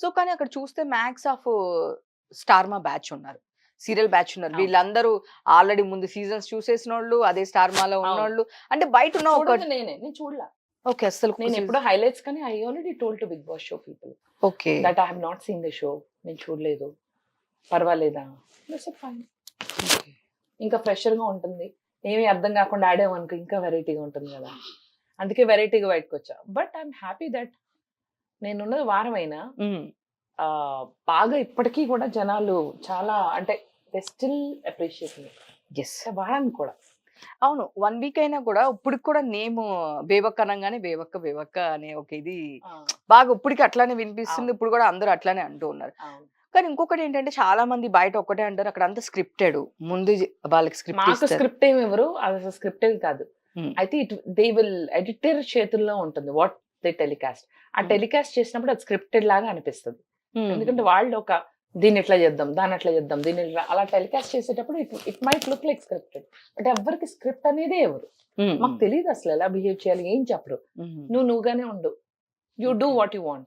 So కానీ అక్కడ చూస్తే మ్యాక్స్ ఆఫ్ స్టార్ మా బ్యాచ్ ఉన్నారు, సీరియల్ బ్యాచ్ ఉన్నారు. అవును. వీళ్ళందరూ ఆల్రెడీ ముందు సీజన్స్ చూసేసినోళ్ళు, అదే స్టార్ మాలో అవును. ఉన్నోళ్ళు. అంటే బయట ఉన్న ఒక చూడదు నేను చూడలా. ఓకే. అస్సలు నేను ఎప్పుడో హైలైట్స్ కానీ I already told to Bigg Boss show people okay. That I have not seen the show. నేను చూడలేదు, పర్వాలేదా? ఫైన్. ఇంకా ఫ్రెషర్ గా ఉంటుంది, ఏమీ అర్థం కాకుండా ఆడేమనుకో ఇంకా వెరైటీగా ఉంటుంది కదా, అందుకే వెరైటీగా బయటకు వచ్చా. బట్ ఐఎమ్ హ్యాపీ దట్ నేనున్నది వారం అయినా బాగా ఇప్పటికీ కూడా జనాలు చాలా అంటే they still appreciate me. Yes. వారానికి కూడా. అవును. 1 వీక్ అయినా కూడా ఇప్పటికి కూడా నేమ్ బేబక్క అనంగానే బేబక్క, బేబక్క అనే ఒక ఇది బాగా ఇప్పటికి అట్లానే వినిపిస్తుంది. అవును. ఇప్పుడు కూడా అందరూ అట్లానే అంటూ ఉన్నారు. అవును. కానీ ఇంకొకటి ఏంటంటే చాలా మంది బయట ఒక్కటే అంటారు, అక్కడ అంతా స్క్రిప్టెడ్. ముందు వాళ్ళకి స్క్రిప్ట్ మాకు ఇస్తారు. స్క్రిప్ట్ ఏమి ఎవరు, అది స్క్రిప్టెడ్ కాదు. హ్మ్. అయితే దే విల్ ఎడిటర్ చేతుల్లో ఉంటుంది వాట్ దే టెలికాస్ట్. ఆ టెలికాస్ట్ చేసినప్పుడు అది స్క్రిప్టెడ్ లాగా అనిపిస్తుంది. ఎందుకంటే వాళ్ళు ఒక దీన్ని ఎట్లా చేద్దాం, దాన్ని ఎట్లా చేద్దాం, దీన్ని అలా టెలికాస్ట్ చేసేటప్పుడు it might look like scripted. But ఎవరికి స్క్రిప్ట్ అనేది ఎవరు మాకు తెలియదు అసలు ఎలా బిహేవ్ చేయాలి, ఏం చెప్పరు. నువ్వుగానే ఉండు, you do what you want.